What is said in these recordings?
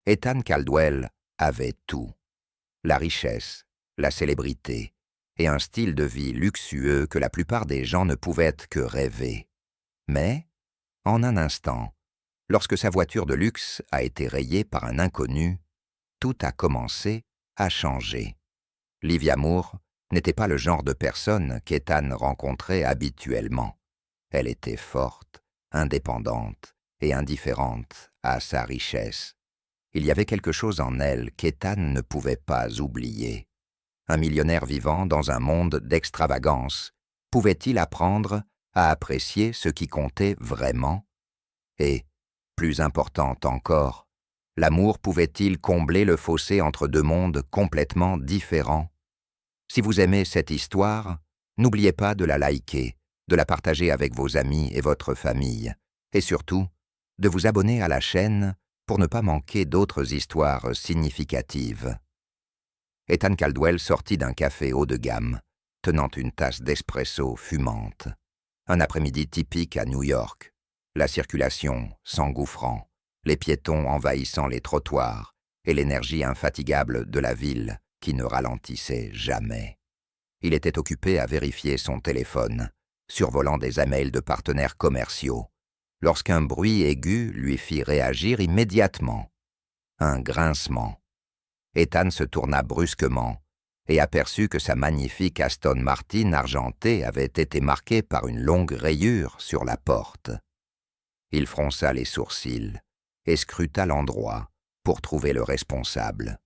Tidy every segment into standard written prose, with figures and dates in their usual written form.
Ethan Caldwell avait tout. La richesse, la célébrité et un style de vie luxueux que la plupart des gens ne pouvaient que rêver. Mais, en un instant, lorsque sa voiture de luxe a été rayée par un inconnu, tout a commencé à changer. Livia Moore n'était pas le genre de personne qu'Ethan rencontrait habituellement. Elle était forte, indépendante et indifférente à sa richesse. Il y avait quelque chose en elle qu'Ethan ne pouvait pas oublier. Un millionnaire vivant dans un monde d'extravagance, pouvait-il apprendre à apprécier ce qui comptait vraiment? Et, plus important encore, l'amour pouvait-il combler le fossé entre deux mondes complètement différents? Si vous aimez cette histoire, n'oubliez pas de la liker, de la partager avec vos amis et votre famille, et surtout, de vous abonner à la chaîne pour ne pas manquer d'autres histoires significatives. Ethan Caldwell sortit d'un café haut de gamme, tenant une tasse d'espresso fumante. Un après-midi typique à New York, la circulation s'engouffrant, les piétons envahissant les trottoirs et l'énergie infatigable de la ville qui ne ralentissait jamais. Il était occupé à vérifier son téléphone, survolant des emails de partenaires commerciaux, lorsqu'un bruit aigu lui fit réagir immédiatement. Un grincement. Ethan se tourna brusquement et aperçut que sa magnifique Aston Martin argentée avait été marquée par une longue rayure sur la porte. Il fronça les sourcils et scruta l'endroit pour trouver le responsable.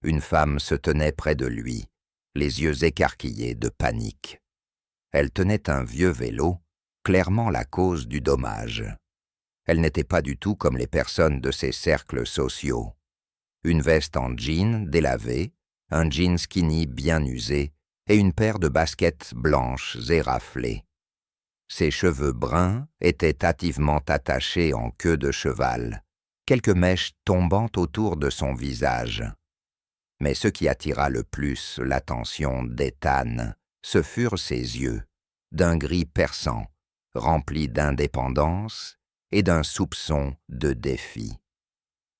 Une femme se tenait près de lui, les yeux écarquillés de panique. Elle tenait un vieux vélo, clairement la cause du dommage. Elle n'était pas du tout comme les personnes de ses cercles sociaux. Une veste en jean délavée, un jean skinny bien usé et une paire de baskets blanches éraflées. Ses cheveux bruns étaient hâtivement attachés en queue de cheval, quelques mèches tombant autour de son visage. Mais ce qui attira le plus l'attention d'Ethan, ce furent ses yeux, d'un gris perçant, remplis d'indépendance et d'un soupçon de défi.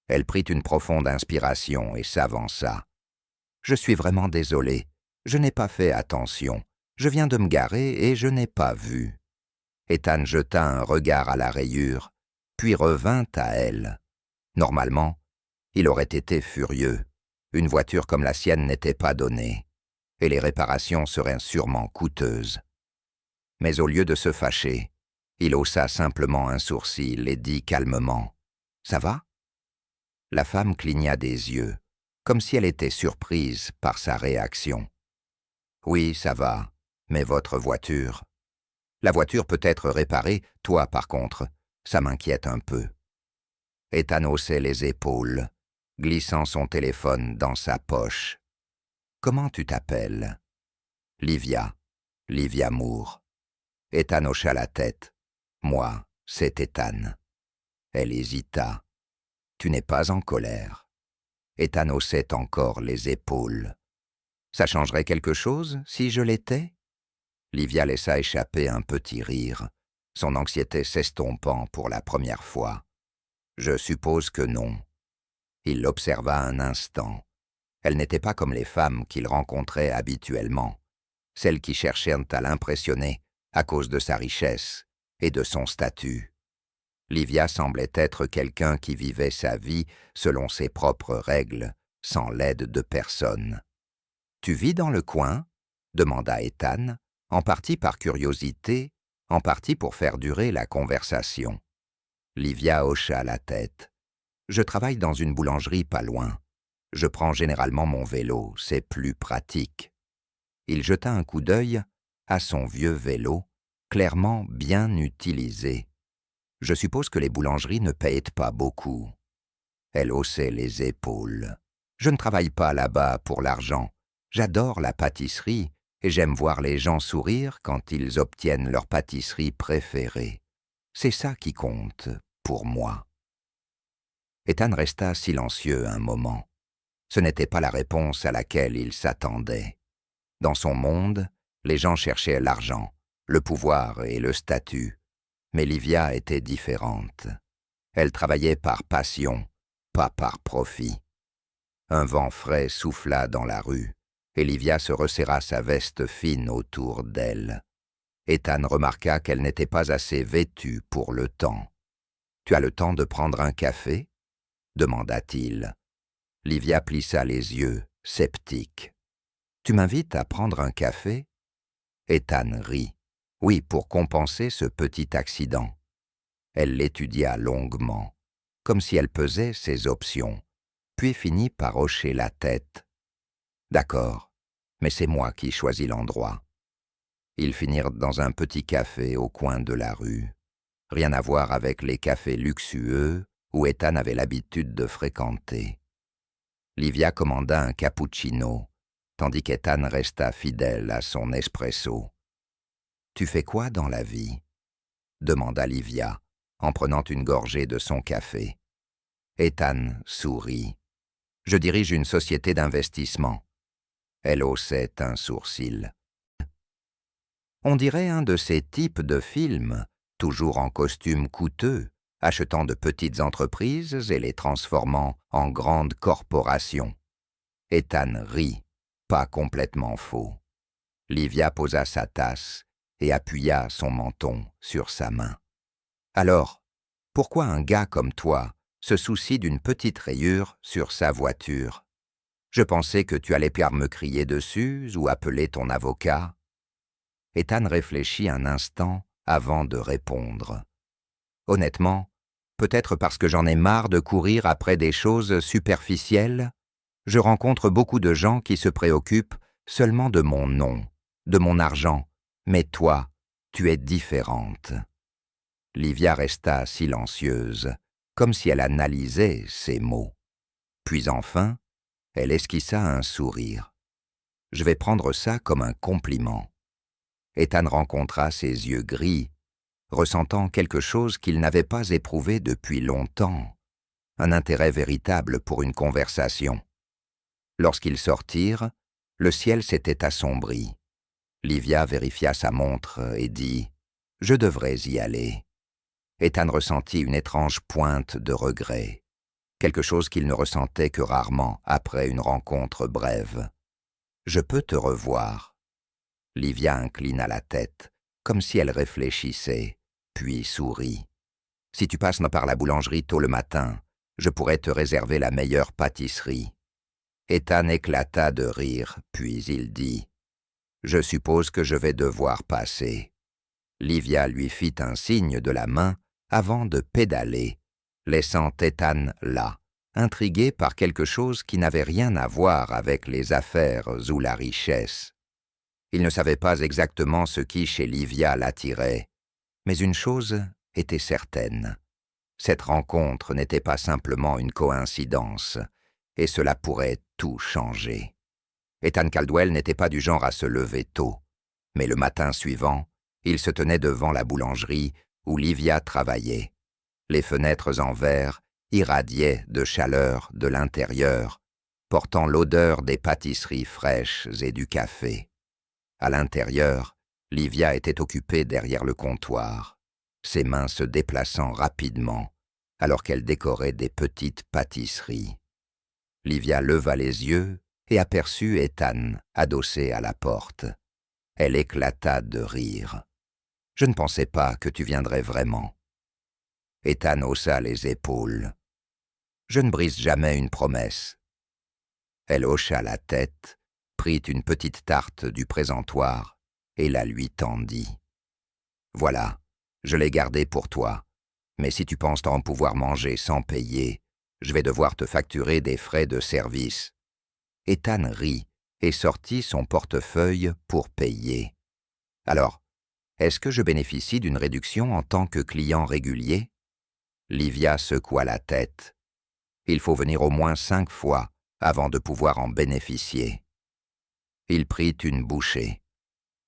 Elle prit une profonde inspiration et s'avança. « Je suis vraiment désolé, je n'ai pas fait attention. Je viens de me garer et je n'ai pas vu. » Ethan jeta un regard à la rayure, puis revint à elle. Normalement, il aurait été furieux. Une voiture comme la sienne n'était pas donnée, et les réparations seraient sûrement coûteuses. Mais au lieu de se fâcher, il haussa simplement un sourcil et dit calmement « Ça va ?» La femme cligna des yeux, comme si elle était surprise par sa réaction. « Oui, ça va, mais votre voiture… » « La voiture peut être réparée, toi par contre, ça m'inquiète un peu. » Ethan haussait les épaules, glissant son téléphone dans sa poche. « Comment tu t'appelles ?»« Livia Moore. » Ethan hocha la tête. « Moi, c'est Ethan. » Elle hésita. « Tu n'es pas en colère. » Ethan haussait encore les épaules. « Ça changerait quelque chose si je l'étais ?» Livia laissa échapper un petit rire, son anxiété s'estompant pour la première fois. « Je suppose que non. » Il l'observa un instant. Elle n'était pas comme les femmes qu'il rencontrait habituellement, celles qui cherchaient à l'impressionner à cause de sa richesse et de son statut. Livia semblait être quelqu'un qui vivait sa vie selon ses propres règles, sans l'aide de personne. « Tu vis dans le coin ?» demanda Ethan, en partie par curiosité, en partie pour faire durer la conversation. Livia hocha la tête. « Je travaille dans une boulangerie pas loin. Je prends généralement mon vélo, c'est plus pratique. » Il jeta un coup d'œil à son vieux vélo, clairement bien utilisé. « Je suppose que les boulangeries ne paient pas beaucoup. » Elle haussait les épaules. « Je ne travaille pas là-bas pour l'argent. J'adore la pâtisserie et j'aime voir les gens sourire quand ils obtiennent leur pâtisserie préférée. C'est ça qui compte pour moi. » Ethan resta silencieux un moment. Ce n'était pas la réponse à laquelle il s'attendait. Dans son monde, les gens cherchaient l'argent, le pouvoir et le statut. Mais Livia était différente. Elle travaillait par passion, pas par profit. Un vent frais souffla dans la rue, et Livia se resserra sa veste fine autour d'elle. Ethan remarqua qu'elle n'était pas assez vêtue pour le temps. « Tu as le temps de prendre un café ?» demanda-t-il. Livia plissa les yeux, sceptique. « Tu m'invites à prendre un café ?» Ethan rit. Oui, pour compenser ce petit accident. Elle l'étudia longuement, comme si elle pesait ses options, puis finit par hocher la tête. « D'accord, mais c'est moi qui choisis l'endroit. » Ils finirent dans un petit café au coin de la rue. Rien à voir avec les cafés luxueux où Ethan avait l'habitude de fréquenter. Livia commanda un cappuccino, tandis qu'Ethan resta fidèle à son espresso. « Tu fais quoi dans la vie ?» demanda Livia, en prenant une gorgée de son café. Ethan sourit. « Je dirige une société d'investissement. » Elle haussait un sourcil. On dirait un de ces types de films, toujours en costume coûteux, achetant de petites entreprises et les transformant en grandes corporations. Ethan rit, pas complètement faux. Livia posa sa tasse et appuya son menton sur sa main. « Alors, pourquoi un gars comme toi se soucie d'une petite rayure sur sa voiture? Je pensais que tu allais pierre me crier dessus ou appeler ton avocat. » Ethan réfléchit un instant avant de répondre. « Honnêtement, peut-être parce que j'en ai marre de courir après des choses superficielles, je rencontre beaucoup de gens qui se préoccupent seulement de mon nom, de mon argent, mais toi, tu es différente. » Livia resta silencieuse, comme si elle analysait ses mots. Puis enfin, elle esquissa un sourire. « Je vais prendre ça comme un compliment. » Ethan rencontra ses yeux gris, ressentant quelque chose qu'il n'avait pas éprouvé depuis longtemps, un intérêt véritable pour une conversation. Lorsqu'ils sortirent, le ciel s'était assombri. Livia vérifia sa montre et dit « Je devrais y aller ». Ethan ressentit une étrange pointe de regret, quelque chose qu'il ne ressentait que rarement après une rencontre brève. « Je peux te revoir ?» Livia inclina la tête, comme si elle réfléchissait, puis sourit. « Si tu passes par la boulangerie tôt le matin, je pourrais te réserver la meilleure pâtisserie. » Ethan éclata de rire, puis il dit « Je suppose que je vais devoir passer. » Livia lui fit un signe de la main avant de pédaler, laissant Ethan là, intrigué par quelque chose qui n'avait rien à voir avec les affaires ou la richesse. Il ne savait pas exactement ce qui chez Livia l'attirait, mais une chose était certaine. Cette rencontre n'était pas simplement une coïncidence, et cela pourrait tout changer. Ethan Caldwell n'était pas du genre à se lever tôt, mais le matin suivant, il se tenait devant la boulangerie où Livia travaillait. Les fenêtres en verre irradiaient de chaleur de l'intérieur, portant l'odeur des pâtisseries fraîches et du café. À l'intérieur, Livia était occupée derrière le comptoir, ses mains se déplaçant rapidement alors qu'elle décorait des petites pâtisseries. Livia leva les yeux et aperçut Ethan adossé à la porte. Elle éclata de rire. « Je ne pensais pas que tu viendrais vraiment. » Ethan haussa les épaules. « Je ne brise jamais une promesse. » Elle hocha la tête, prit une petite tarte du présentoir et la lui tendit. « Voilà, je l'ai gardée pour toi, mais si tu penses en pouvoir manger sans payer, je vais devoir te facturer des frais de service. » Ethan rit et sortit son portefeuille pour payer. « Alors, est-ce que je bénéficie d'une réduction en tant que client régulier ?» Livia secoua la tête. « Il faut venir au moins 5 fois avant de pouvoir en bénéficier. » Il prit une bouchée.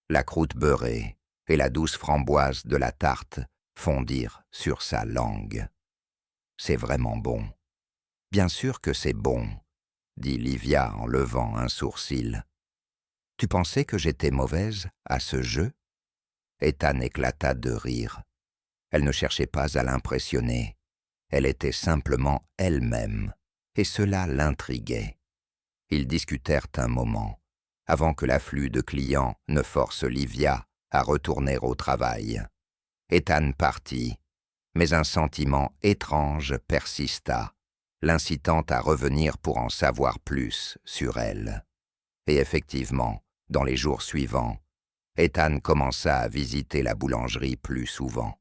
La croûte beurrée et la douce framboise de la tarte fondirent sur sa langue. « C'est vraiment bon. »« Bien sûr que c'est bon, » dit Livia en levant un sourcil. « Tu pensais que j'étais mauvaise à ce jeu ?» Ethan éclata de rire. Elle ne cherchait pas à l'impressionner. Elle était simplement elle-même. et cela l'intriguait. Ils discutèrent un moment, avant que l'afflux de clients ne force Livia à retourner au travail. Ethan partit, mais un sentiment étrange persista, l'incitant à revenir pour en savoir plus sur elle. Et effectivement, dans les jours suivants, Ethan commença à visiter la boulangerie plus souvent.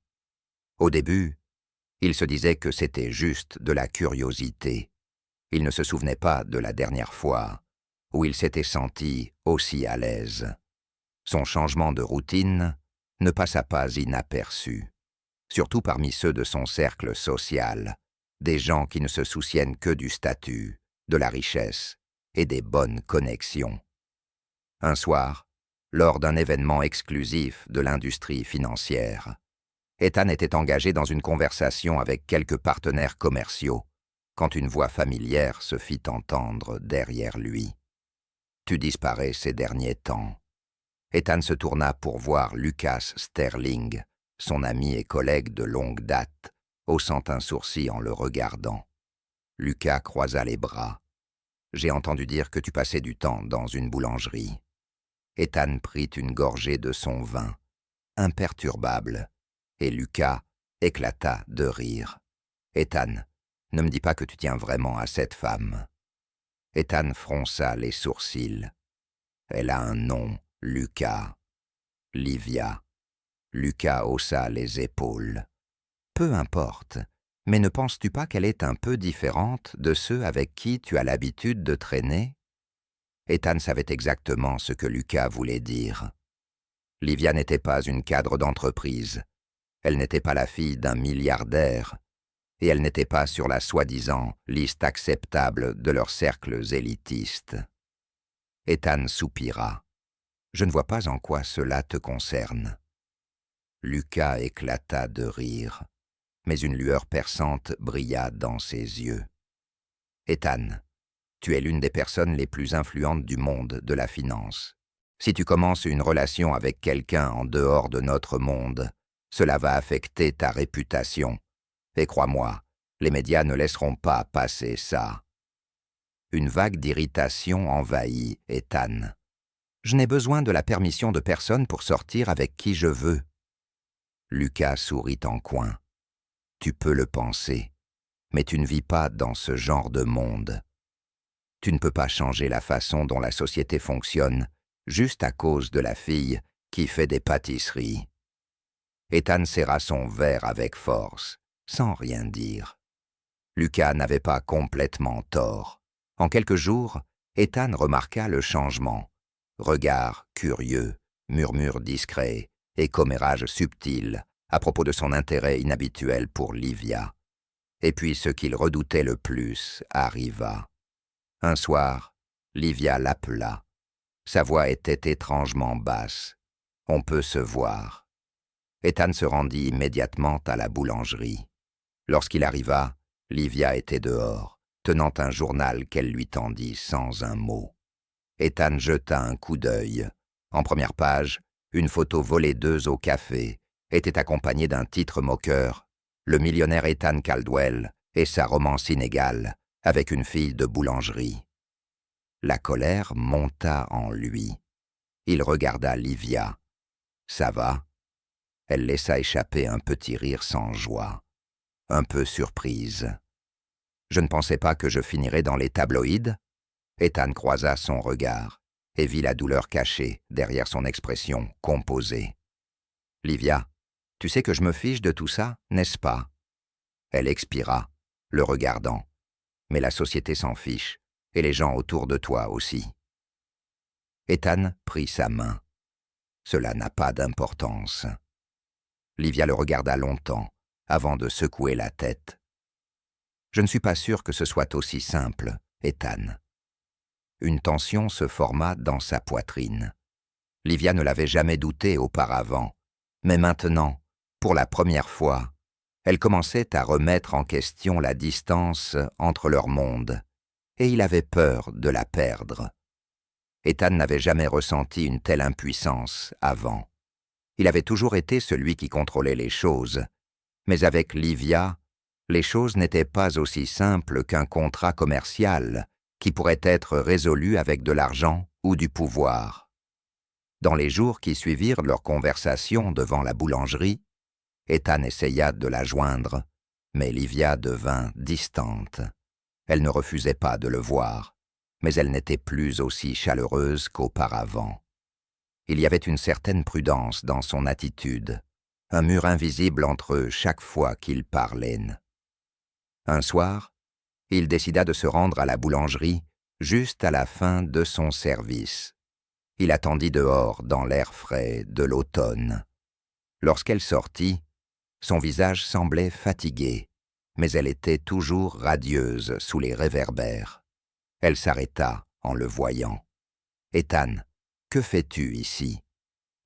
Au début, il se disait que c'était juste de la curiosité. Il ne se souvenait pas de la dernière fois où il s'était senti aussi à l'aise. Son changement de routine ne passa pas inaperçu, surtout parmi ceux de son cercle social, des gens qui ne se souciennent que du statut, de la richesse et des bonnes connexions. Un soir, lors d'un événement exclusif de l'industrie financière, Ethan était engagé dans une conversation avec quelques partenaires commerciaux, quand une voix familière se fit entendre derrière lui. « Tu disparais ces derniers temps. » Ethan se tourna pour voir Lucas Sterling, son ami et collègue de longue date, haussant un sourcil en le regardant. Lucas croisa les bras. « J'ai entendu dire que tu passais du temps dans une boulangerie. » Ethan prit une gorgée de son vin, imperturbable, et Lucas éclata de rire. « Ethan, ne me dis pas que tu tiens vraiment à cette femme. » Ethan fronça les sourcils. « Elle a un nom, Lucas. Livia. » Lucas haussa les épaules. « Peu importe, mais ne penses-tu pas qu'elle est un peu différente de ceux avec qui tu as l'habitude de traîner ?» Ethan savait exactement ce que Lucas voulait dire. Livia n'était pas une cadre d'entreprise. Elle n'était pas la fille d'un milliardaire. Et elle n'était pas sur la soi-disant liste acceptable de leurs cercles élitistes. Ethan soupira. « Je ne vois pas en quoi cela te concerne. » Lucas éclata de rire, mais une lueur perçante brilla dans ses yeux. « Ethan, tu es l'une des personnes les plus influentes du monde de la finance. Si tu commences une relation avec quelqu'un en dehors de notre monde, cela va affecter ta réputation. Et crois-moi, les médias ne laisseront pas passer ça. » Une vague d'irritation envahit Ethan. « Je n'ai besoin de la permission de personne pour sortir avec qui je veux. » Lucas sourit en coin. « Tu peux le penser, mais tu ne vis pas dans ce genre de monde. Tu ne peux pas changer la façon dont la société fonctionne juste à cause de la fille qui fait des pâtisseries. » Ethan serra son verre avec force, sans rien dire. Lucas n'avait pas complètement tort. En quelques jours, Ethan remarqua le changement. Regard curieux, murmure discret et commérage subtil à propos de son intérêt inhabituel pour Livia. Et puis ce qu'il redoutait le plus arriva. Un soir, Livia l'appela. Sa voix était étrangement basse. « On peut se voir. » Ethan se rendit immédiatement à la boulangerie. Lorsqu'il arriva, Livia était dehors, tenant un journal qu'elle lui tendit sans un mot. Ethan jeta un coup d'œil. En première page, une photo volée d'eux au café était accompagnée d'un titre moqueur, « Le millionnaire Ethan Caldwell et sa romance inégale avec une fille de boulangerie. » La colère monta en lui. Il regarda Livia. « Ça va ?» Elle laissa échapper un petit rire sans joie, un peu surprise. « Je ne pensais pas que je finirais dans les tabloïds ?» Ethan croisa son regard et vit la douleur cachée derrière son expression composée. « Livia, tu sais que je me fiche de tout ça, n'est-ce pas ?» Elle expira, le regardant. « Mais la société s'en fiche, et les gens autour de toi aussi. » Ethan prit sa main. « Cela n'a pas d'importance. » Livia le regarda longtemps, avant de secouer la tête. « Je ne suis pas sûr que ce soit aussi simple, Ethan. » Une tension se forma dans sa poitrine. Livia ne l'avait jamais douté auparavant, mais maintenant, pour la première fois, elle commençait à remettre en question la distance entre leurs mondes, et il avait peur de la perdre. Ethan n'avait jamais ressenti une telle impuissance avant. Il avait toujours été celui qui contrôlait les choses, mais avec Livia, Les choses n'étaient pas aussi simples qu'un contrat commercial qui pourrait être résolu avec de l'argent ou du pouvoir. Dans les jours qui suivirent leur conversation devant la boulangerie, Ethan essaya de la joindre, mais Livia devint distante. Elle ne refusait pas de le voir, mais elle n'était plus aussi chaleureuse qu'auparavant. Il y avait une certaine prudence dans son attitude, un mur invisible entre eux chaque fois qu'ils parlaient. Un soir, il décida de se rendre à la boulangerie juste à la fin de son service. Il attendit dehors dans l'air frais de l'automne. Lorsqu'elle sortit, son visage semblait fatigué, mais elle était toujours radieuse sous les réverbères. Elle s'arrêta en le voyant. « Ethan, que fais-tu ici ?»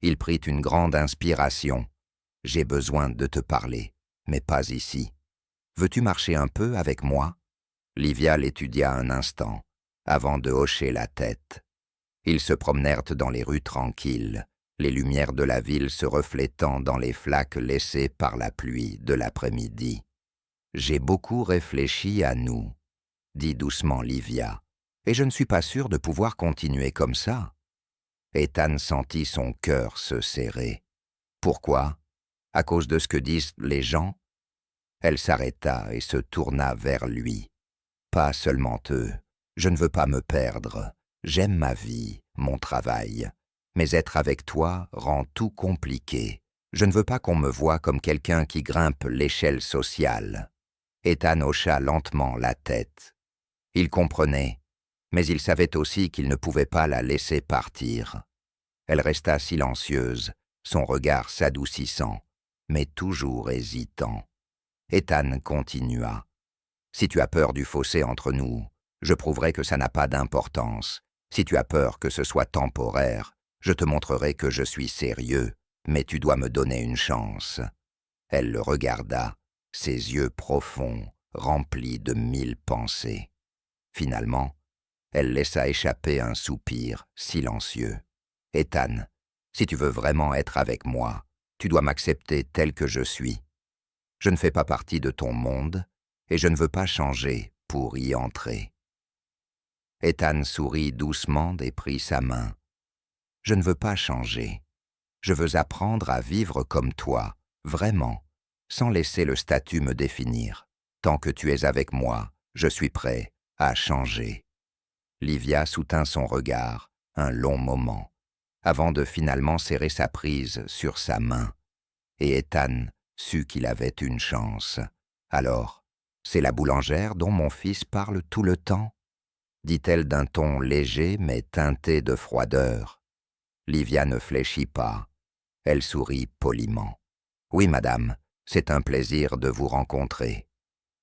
Il prit une grande inspiration. « J'ai besoin de te parler, mais pas ici. Veux-tu marcher un peu avec moi ?» Livia l'étudia un instant, avant de hocher la tête. Ils se promenèrent dans les rues tranquilles, les lumières de la ville se reflétant dans les flaques laissées par la pluie de l'après-midi. « J'ai beaucoup réfléchi à nous, » dit doucement Livia, « et je ne suis pas sûre de pouvoir continuer comme ça. » Ethan sentit son cœur se serrer. « Pourquoi? À cause de ce que disent les gens ?» Elle s'arrêta et se tourna vers lui. « Pas seulement eux. Je ne veux pas me perdre. J'aime ma vie, mon travail. Mais être avec toi rend tout compliqué. Je ne veux pas qu'on me voie comme quelqu'un qui grimpe l'échelle sociale. » Ethan hocha lentement la tête. Il comprenait, mais il savait aussi qu'il ne pouvait pas la laisser partir. Elle resta silencieuse, son regard s'adoucissant, mais toujours hésitant. Ethan continua. « Si tu as peur du fossé entre nous, je prouverai que ça n'a pas d'importance. Si tu as peur que ce soit temporaire, je te montrerai que je suis sérieux, mais tu dois me donner une chance. » Elle le regarda, ses yeux profonds, remplis de 1000 pensées. Finalement, elle laissa échapper un soupir silencieux. « Ethan, si tu veux vraiment être avec moi, tu dois m'accepter tel que je suis. Je ne fais pas partie de ton monde, et je ne veux pas changer pour y entrer. » Ethan sourit doucement et prit sa main. « Je ne veux pas changer. Je veux apprendre à vivre comme toi, vraiment, sans laisser le statut me définir. Tant que tu es avec moi, je suis prêt à changer. » Livia soutint son regard un long moment, avant de finalement serrer sa prise sur sa main. Et Ethan sut qu'il avait une chance. « Alors, c'est la boulangère dont mon fils parle tout le temps ?» dit-elle d'un ton léger mais teinté de froideur. Livia ne fléchit pas. Elle sourit poliment. « Oui, madame, c'est un plaisir de vous rencontrer. »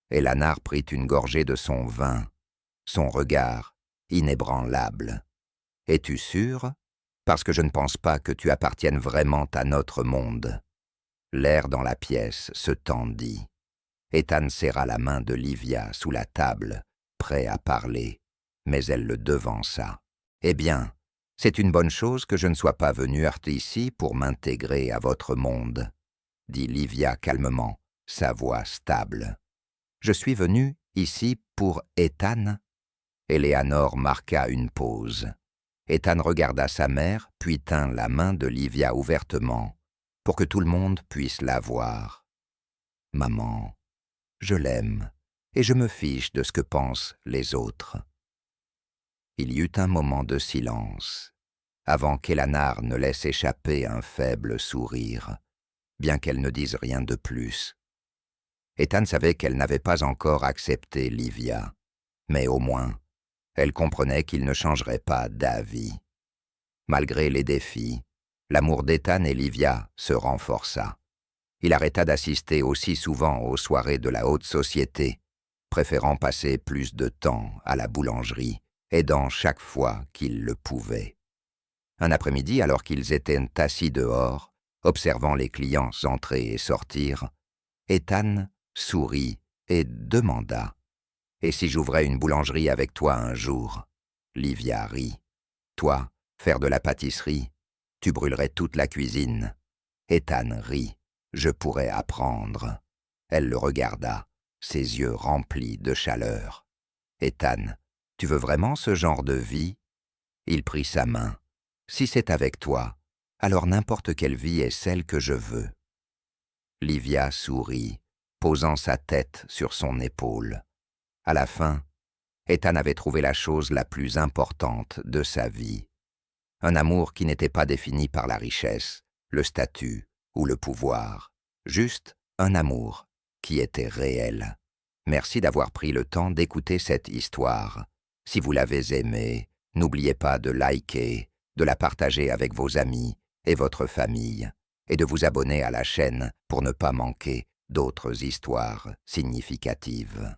Et Lanard prit une gorgée de son vin, son regard inébranlable. « Es-tu sûre? Parce que je ne pense pas que tu appartiennes vraiment à notre monde. » L'air dans la pièce se tendit. Ethan serra la main de Livia sous la table, prêt à parler, mais elle le devança. « Eh bien, c'est une bonne chose que je ne sois pas venu ici pour m'intégrer à votre monde, » dit Livia calmement, sa voix stable. « Je suis venu ici pour Ethan ?» Eleanor marqua une pause. Ethan regarda sa mère, puis tint la main de Livia ouvertement, pour que tout le monde puisse la voir. « Maman, je l'aime, et je me fiche de ce que pensent les autres. » Il y eut un moment de silence, avant qu'Eleanor ne laisse échapper un faible sourire, bien qu'elle ne dise rien de plus. Ethan savait qu'elle n'avait pas encore accepté Livia, mais au moins, elle comprenait qu'il ne changerait pas d'avis. Malgré les défis, l'amour d'Ethan et Livia se renforça. Il arrêta d'assister aussi souvent aux soirées de la haute société, préférant passer plus de temps à la boulangerie, aidant chaque fois qu'il le pouvait. Un après-midi, alors qu'ils étaient assis dehors, observant les clients entrer et sortir, Ethan sourit et demanda « Et si j'ouvrais une boulangerie avec toi un jour ?» Livia rit. « Toi, faire de la pâtisserie, tu brûlerais toute la cuisine. » Ethan rit. « Je pourrais apprendre. » Elle le regarda. ses yeux remplis de chaleur. « Ethan, tu veux vraiment ce genre de vie ?» Il prit sa main. « Si c'est avec toi, alors n'importe quelle vie est celle que je veux. » Livia sourit, posant sa tête sur son épaule. À la fin, Ethan avait trouvé la chose la plus importante de sa vie. Un amour qui n'était pas défini par la richesse, le statut ou le pouvoir. Juste un amour qui était réel. Merci d'avoir pris le temps d'écouter cette histoire. Si vous l'avez aimée, n'oubliez pas de liker, de la partager avec vos amis et votre famille, et de vous abonner à la chaîne pour ne pas manquer d'autres histoires significatives.